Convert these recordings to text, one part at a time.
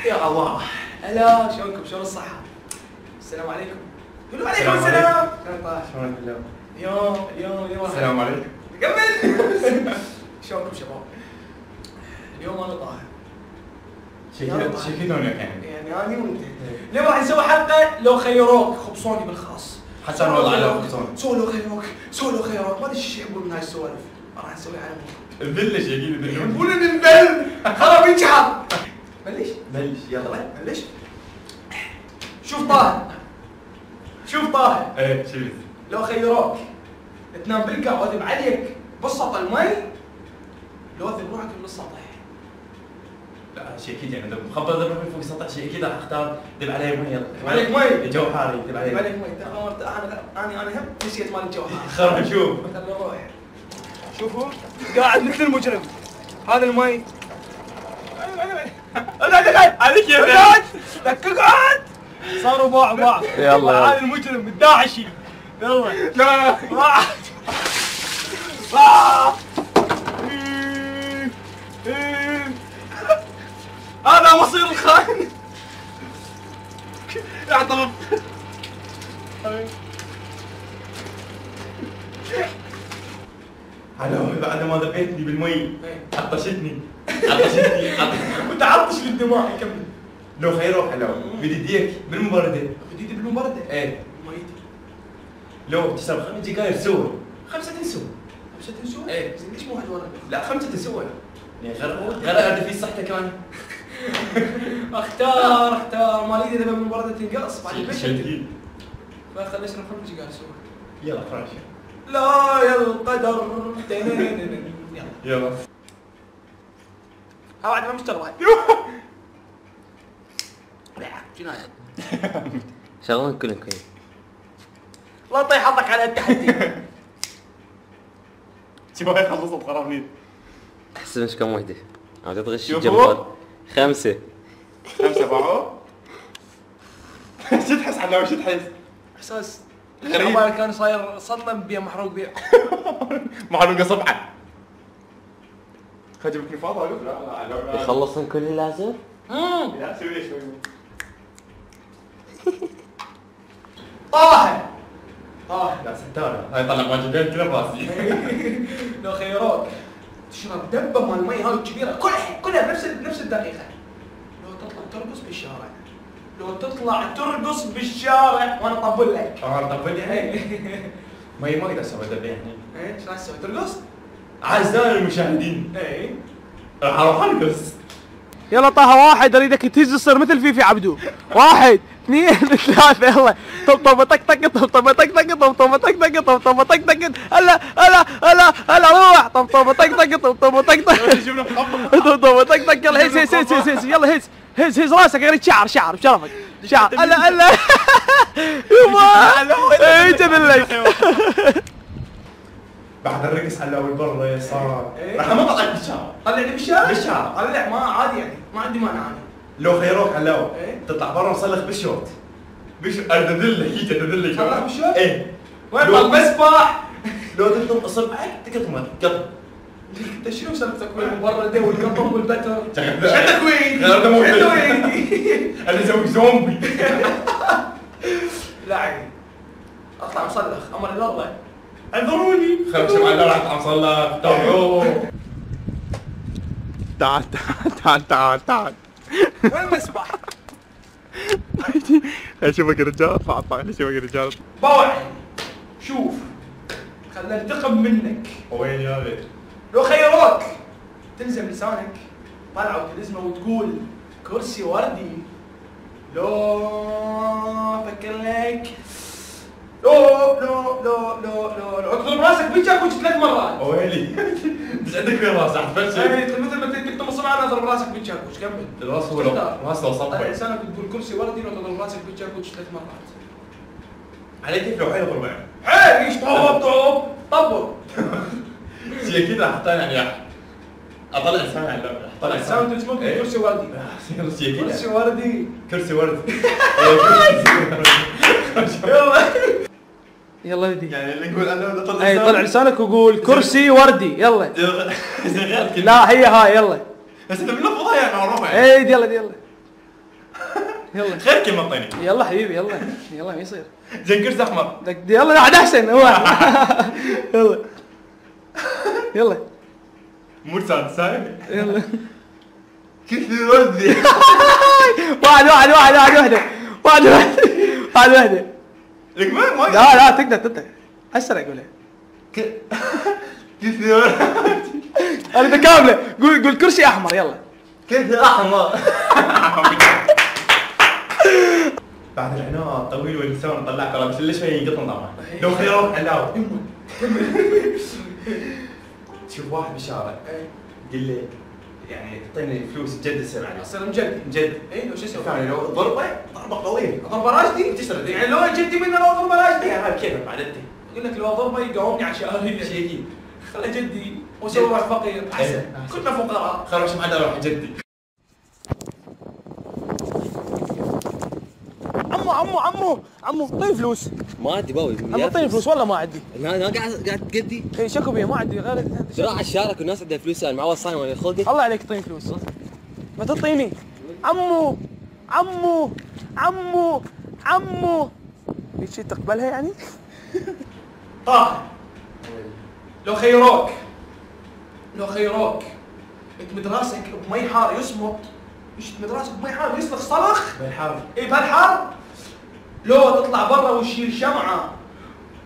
يا الله. هلا شلونكم؟ شلون الصحة؟ السلام عليكم. قولوا عليكم السلام. شلونك اليوم؟ اليوم السلام عليكم. كمل. شلونكم شباب؟ اليوم انا طاهر. شكلونك يعني انا وانت. اليوم راح نسوي حلقة لو خيروك خبصوني بالخاص. حسن والله لو خبصوني. سووا لو خيروك، ما ادري ايش يحبون من هاي السوالف. راح نسويها على نبلش اكيد يحبون نبل. خلاص ينشحر. بلش يلا بلش. شوف طاهر. ايه شفت. لو خيروك تنام بالقاع واذب عليك بسط المي لو اذب روحك من السطح. لا شيء اكيد يعني مخبط ذبح من فوق السطح شيء اكيد راح اختار ذب علي مي. ذب عليك مي. الجو حار ذب علي مي. انا هم نسيت مال الجو حار. خرب نشوف. خلنا نروح. شوفوا قاعد مثل المجرم. هذا المي. عليك يا اقعد. صاروا باع. يلا. هذا المجرم الداعشي. يلا. لا. هذا مصير الخاين. اعترف. هلا بعد ما ذبيتني بالمي عطشتني. متعطش للدماء. كمل. لو خيروك هلا بدي اديك بالمبردة. بديت بالمبردة. ايه ميتي. لو تشرب 5 دقايق سور. 5 نسور. ايه ليش مو واحد ورا؟ لا 5 نسور. يعني غير في صحتك كمان. اختار مال ايدي ذبح من برده تنقص بعد البشر. شديد. فخلنا نشرب 5 دقايق سوا. يلا خلاص. لا يا القدر. يلا. ها بعد ما مشتغل. شنو هذا؟ شغلون كلهم كويس. لا طيح حظك على التحدي. شو هاي خلصت خرابني. احسب مش كم وحده عم تغش شوفوا. الجمبر 5 باعوا. شو تحس علاوي شو تحس؟ احساس غريب. غريب. كان صاير صدمه بيا محروق بيا. محروقه صبعه. خجبك الفاضي لا يخلصن كل اللي لازم. لا سوي شوي. طاهر. لا ستاره هاي طلع واجبين كذا براسي. لو خيروك تشرب دبه مال المي هاي الكبيره كلها بنفس الدقيقه. لو تطلع ترقص بالشارع وانا اطبل لك. طب ما يقدر يسوي ذبيحني. ايه شو راح تسوي؟ ترقص؟ اعزائي المشاهدين ايه راح اروح ارقص. يلا طه واحد اريدك تهز تصير مثل فيفي عبدو. 1 2 3 يلا. طبطبه طق طق طبطبه طق طق طبطبه طق طق طبطبه طق طق. هلا روح. طبطبه طق طق طبطبه طق طق طبطبه طق طق. يلا هز يلا هز راسك. اريد شعر بشرفك. شعر. هلا يما ايه جذلك. بعد الرقص علاوي برا يا صار. راح ما اطلع بالشارع. طلعني بالشارع؟ بالشارع. طلع ما عادي يعني ما عندي مانع انا. لو خيروك علاوي إيه؟ تطلع برا وصلخ بالشورت. اذلك هيك اذلك. صلخ بالشورت؟ ايه. وين المسبح؟ لو تقطم اصبعك تقطم قطم. انت شنو سالفه تكوين مبرده والقطم والبتر؟ شو تكوين؟ غير مو تكوين. انا اسوي زومبي. لا عيني اطلع مصلخ امر الله. انظروني. خلنا نشوف على راح اصلخ. تابعوه. تعال وين المسبح؟ اشوفك رجال. اطلع اشوفك رجال. باوع شوف خلنا ننتقم منك. وين يا بيت؟ لو خيروك تلزم لسانك طلع وتلزمه وتقول كرسي وردي. لو فكر لك. لو تضرب راسك بالشاكوش 3 مرات. ويلي مش عندك وين راس احتفل ايه مثل ما تقطم الصباع انا اضرب راسك بالشاكوش. كمل. الراس هو راس لو طلع صبي لسانك وتقول كرسي وردي لو تضرب راسك بالشاكوش 3 مرات. عليك كيف لو حيل ضربين. حيل ايش طبر. شي اكيد راح احط يعني اطلع لساني على اللعبه. طلع لسانك تسمع كرسي وردي. شي اكيد كرسي وردي. كرسي ورد. يلا ودي. يعني اللي يقول انا طلع اي طلع لسانك وقول كرسي وردي. يلا. زين لا هي هاي يلا. بس انت بنلفظها يعني معروفه. اي يلا يلا خير كلمه اعطيني. يلا حبيبي يلا يلا ما يصير. زين كرسي احمر. يلا واحد احسن واحد. يلا يلا مو سادس سايب. يلا كرسي وردي. واحد واحدة لك ما لا تقدر اسرع قولها. كرسي وردي. انا كامله قول كرسي احمر يلا. كرسي احمر. بعد العناء الطويل واللسان طلع كلام بس ليش ينقطن طبعا. لو خيروك علاوي. تشوف واحد بالشارع قل لي يعني اعطيني فلوس جد تصير علي. اصير مجد اي لو شو اسوي؟ ثاني لو ضربه قويه. ضربه راشدي تشتري يعني لو جدي منه لو ضربه راشدي هاي كيف بعد انت يقول لك لو ضربه يقومني عشان شيء اكيد. خلى جدي وسوي واحد فقير احسن كلنا فقراء. خلاص ما عاد اروح جدي. عمو طيب فلوس. ما عندي باوي. عمو طيب فلوس والله ما عندي. انا قاعد تقدي. اي شكو بيه ما عندي غير ترى على الشارع والناس عندها فلوس يعني معود صايم ولا ياخذني. الله عليك طيب فلوس. ما تعطيني عمو في شيء تقبلها يعني؟ طه لو خيروك تمد راسك بمي حار يصمت تمد راسك بمي حار يصرخ صرخ بالحار. اي بهالحار لو تطلع برا وتشيل شمعة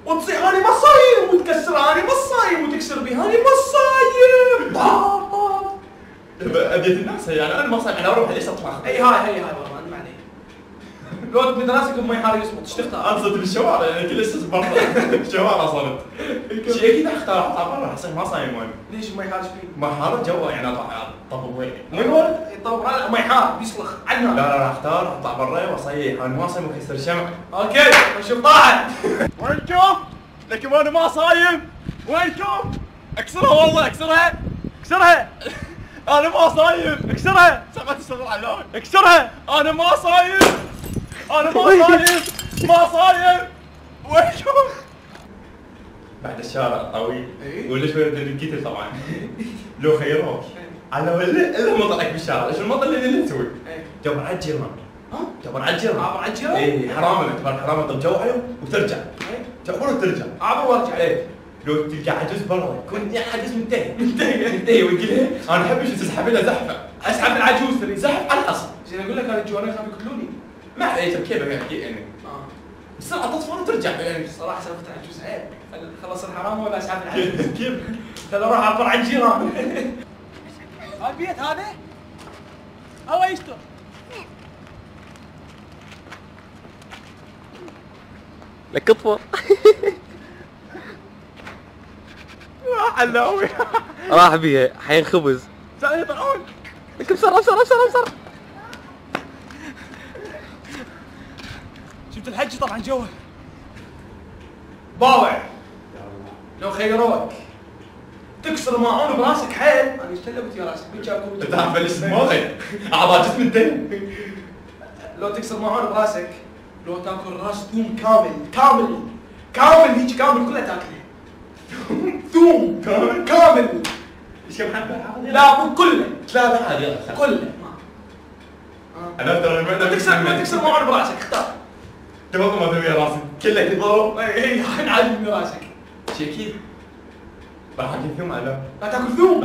وتصيح هاني ما صايم وتكسر هاني ما صايم وتكسر بي هاني ما صايم. ابيت الناس يعني انا ما صايم انا اروح ليش اطلع. اي هاي برا انا معني. لو تمد راسك بمي حار يصمت ايش تختار؟ انا صرت بالشوارع يعني كل شيء برا. الشوارع صرت. شيء اكيد اختار اطلع برا احسن ما صايم وانا. ليش المي حار ايش فيه؟ ما حار جو يعني اطلع طب وين؟ من ولد يطور على مي حار بيصلخ عنا. لا راح اختار اطلع برا واصيح انا ما صايم واكسر شمع. اوكي نشوف طاحت. وينكم؟ لكن انا ما صايم. وينكم؟ اكسرها والله اكسرها. انا ما صايم. اكسرها. سمعت اشتغل على اكسرها. انا ما صايم. ما صايم. وينكم؟ بعد الشارع الطويل ولا شويه القتل طبعا. لو خيروك على ولا مطلعك بالشارع ايش المطل اللي تسوي؟ جبر على الجيران. جبر على الجيران. عبر على الجيران؟ اي حرام تجو عليهم وترجع. تعبر وترجع. عبر وارجع. اي لو تلقى عجوز برا يكون عجوز منتهي ويقول لي انا احب شو تسحب لها زحفه. اسحب العجوز تريد زحف على الاصل. زين اقول لك انا الجوانين خافوا يقتلوني. ما عليك كيف يعني بسرعه تطفى وترجع يعني. صراحه سالفه العجوز عيب. خلص الحرام ولا اسحب العجوز؟ كيف؟ خل اروح اعبر عن الجيران. البيت هذا؟ الله يستر. لك اطفر. حلاوي راح بيها حين خبز. ثاني طلعون. لك بسرعة. شفت الحج طبعا جوه. باوع لو خيروك تكسر ماعون براسك حيل. انا ايش تلبت يا راسك؟ انت تعرف ليش دماغي؟ اعضاء جسم انتهي. لو تكسر ماعون براسك لو تاكل راس ثوم كامل هيك كامل كلها تاكله. ثوم كامل. ايش كم حبه؟ لا مو كله. لا هذه كله. انا ترى ما تكسر ماعون براسك اختار. تبغى ما تبي راسك كله يضرب. اي عاجبني راسك. شيء اكيد. راح اكل ثوم على لا تاكل ثوم.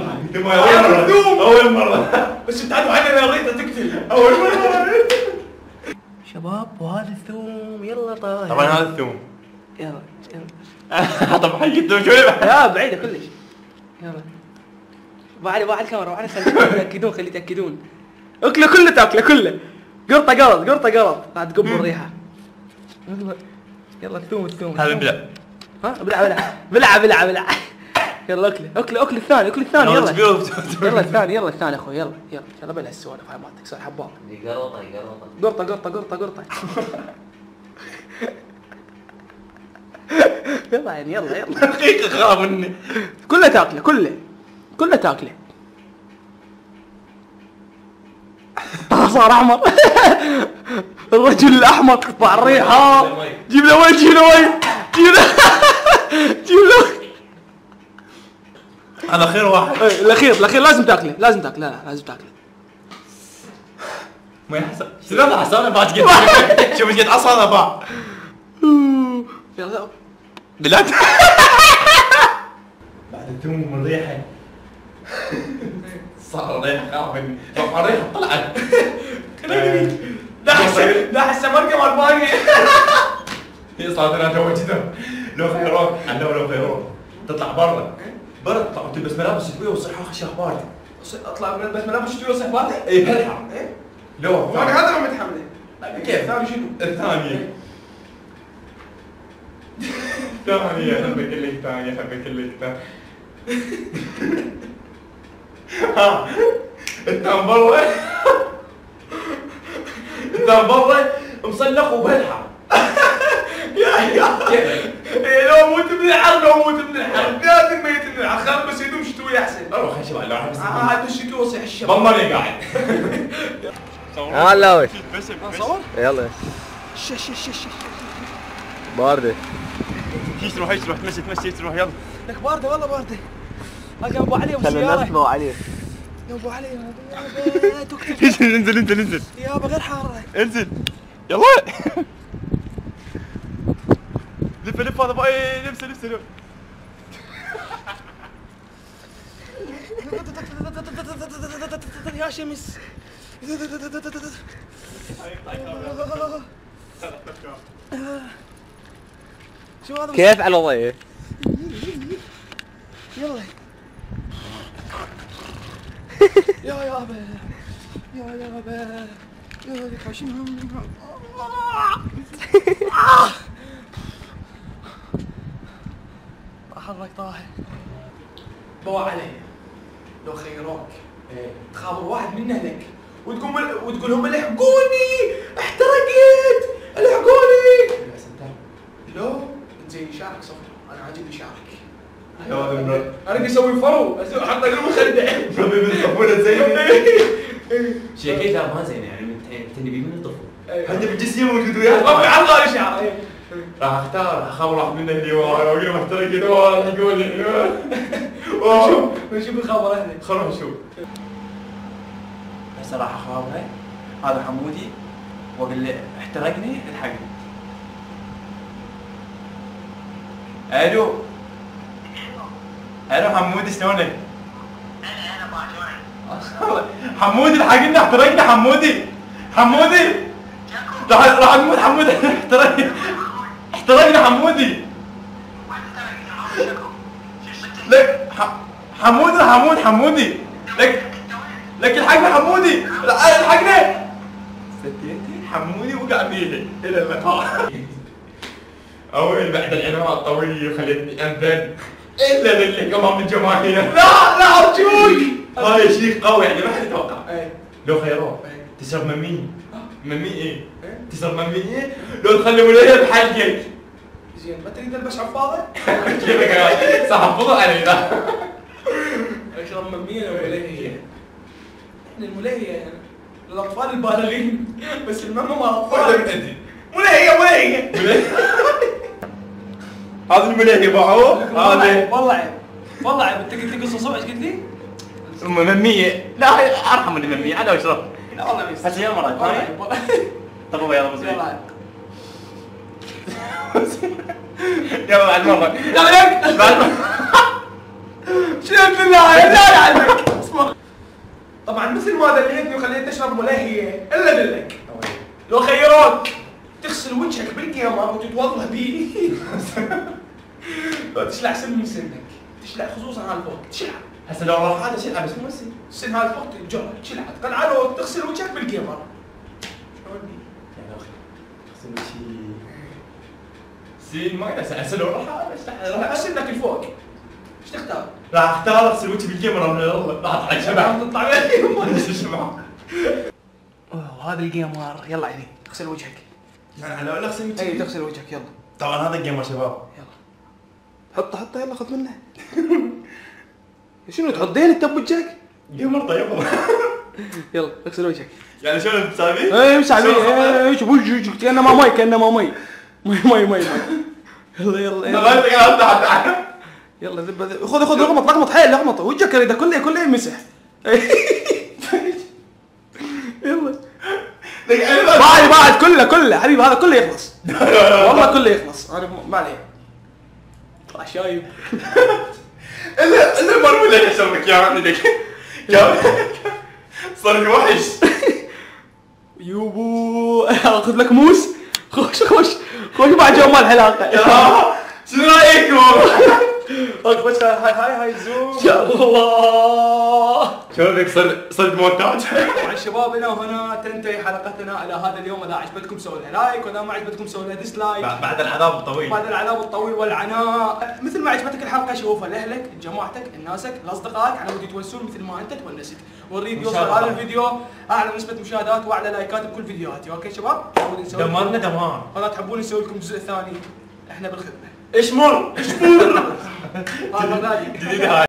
اول مره. بس انت عدو عني انا ريته تقتل. اول مره. شباب وهذا الثوم يلا طاير. طبعا هذا الثوم. يلا طبعا حقته شوي. لا بعيده كلش. يلا بعد الكاميرا بعد خلي يتاكدون اكله كله تاكله كله. قرطه بعد تقبل الريحه. يلا الثوم هذا بلع. ها بلع يلا اكله الثاني يلا الثاني اخوي يلا بلا السوالف هاي مالتك صار حباب. قرطه يلا يعني يلا دقيقة خاف مني. كله تاكله صار احمر. الرجل الاحمر قطع الريحه. جيب له هذا خير واحد. الاخير لازم تاكله لا لازم تاكله. ما يحصل شنو هذا حصانه باش قد شوف ايش قد حصانه باع يلا بالله بعد الثوم من ريحه صار ريحه خافني الريحه طلعت لا هسه مرقه مال باقي. هي صارت انا تو كذا لو خيروك علموا لو خيروك تطلع برا تطلع وتلبس ملابس شتويه وتصير خشاخ بارد اطلع بس ملابس شتوي وصح باقي. اي بلحق لو وانا هذا ما متحمله. كيف؟ الثاني شنو؟ الثانية ثانية حبك لك ثانية حبك لك ها الثاني برا الثاني برا مصلخ وبلحق يا لو موت من الحر لو موت من الحر لازم ميت من الحر خل بس يدوم شتوي احسن. اروح خشب على واحد بس هذا الشتوي وصيح الشباب. ضمني قاعد هلا وش صور؟ يلا شش باردة. هيش تروح تمشي تروح يلا. لك باردة والله باردة. هاك ابو علي خلي الناس تسمعوا عليه. يا ابو علي انزل يابا غير حارة. انزل يلا لف هذا باي لبسه يا شمس. شو هذا؟ كيف على الوضعية؟ يلا يابا يا لك شنو حرك طاحن. بوا علي لو خيروك تخابر واحد من اهلك وتقول لهم الحقوني احترقت الحقوني. لو زين شارك صفر انا عاجبني شارك. انا بدي اسوي فرو احط له مخدع ربي من الطفولة زيني شيكيت لا ما زين يعني تنبي من الطفل. حتى بالجسم موجود وياه ربي على الله شعر. راح اختار اخبر واحد منه اللي ورا واقول له احترقت الحقوني نشوف الخبر اهلك. خلونا نشوف بس راح اخبره هذا حمودي واقول له احترقني الحقني. الو حمودي شلونك؟ حمودي الحقني احترقني حمودي راح نموت حمودي احترقني حمودي لك حمودي راح اموت حمودي لك الحقني حمودي الحقني ستيتي حمودي وقع فيه الى اللقاء. اول بعد العناء الطويل وخليتني انذل الا للي كمان من الجماهير. لا ارجوك. هذا شيء قوي يعني ما حد يتوقع. ايه لو خيروك تشرب ممي ايه؟ تشرب ممي ايه؟ لو تخلي ولايه بحلقك. زين ما تريد البس حفاضه؟ كيفك سحفظوا علينا. اشرب مميه ولا ملهيه؟ احنا الملهيه للاطفال البالغين بس الممه مال الاطفال. ملهيه هذا الملهي باعوه هذا والله عيب انت قلت لي قصه صبح ايش قلت لي؟ ممية لا ارحم من الممية انا واشرب. لا والله بس هسه يلا مرة طب يلا بس يلا بعد مرة يلا بعد مرة شنو بالله لا عنك اسمع. طبعا مثل ما دليتني وخليتني اشرب ملهيه الا دلك لو خيروك تغسل وجهك بالقيامه وتتوضا بيه تشلع سن من سنك تشلع خصوصا هالفوق تشلع. هسه لو راح هذا شيء بس مو السن السن هالفوق تنجر تشلع تقلع له تغسل وجهك بالقيامه. تغسل وجهي سين ما اقدر هسه لو راح سنك الفوق ايش تختار؟ راح اختار اغسل وجهي بالكاميرا من الله راح اطلع شبع تطلع ما ادري شبع. هذا الجيمر يلا عيني تغسل وجهك. يعني لو اغسل وجهي اي تغسل وجهك يلا. طبعا هذا الجيمر شباب يلا حطه يلا خذ منه. شنو تحط دينك تب وجهك؟ جيمر طيب يلا اغسل وجهك. يعني شلون تساوي؟ اي مش عارف ايش وجهك كانه ماي مي يلا يلا ذب خذ لغمط حيل لغمط وجهك اذا كله يمسح. يلا كله حبيبي هذا كله يخلص. والله كله يخلص. انا ما عليه. طلع شايب. الا مرمي لك اشربك يا عمي لك. صار لي وحش. يوبو اخذ لك موس. خش مع جمال الحلاقه. شنو رايكم؟ خش هاي زوم. يا الله. شوفك صرت مونتاج. طبعا شبابنا وهنا تنتهي حلقتنا على هذا اليوم. اذا عجبتكم سووا لها لايك، واذا ما عجبتكم سووا لها ديسلايك. بعد العذاب الطويل. بعد العذاب الطويل والعناء. مثل ما عجبتك الحلقه شوفها لاهلك، لجماعتك، لناسك، لاصدقائك، على ود يتونسون مثل ما انت تونست. ونريد يوصل هذا الفيديو اعلى نسبه مشاهدات واعلى لايكات بكل فيديوهاتي. اوكي شباب؟ دمرنا دمار. ولا تحبون نسوي لكم الجزء الثاني؟ احنا بالخدمه. اشمر هذا غالي. جديد هاي.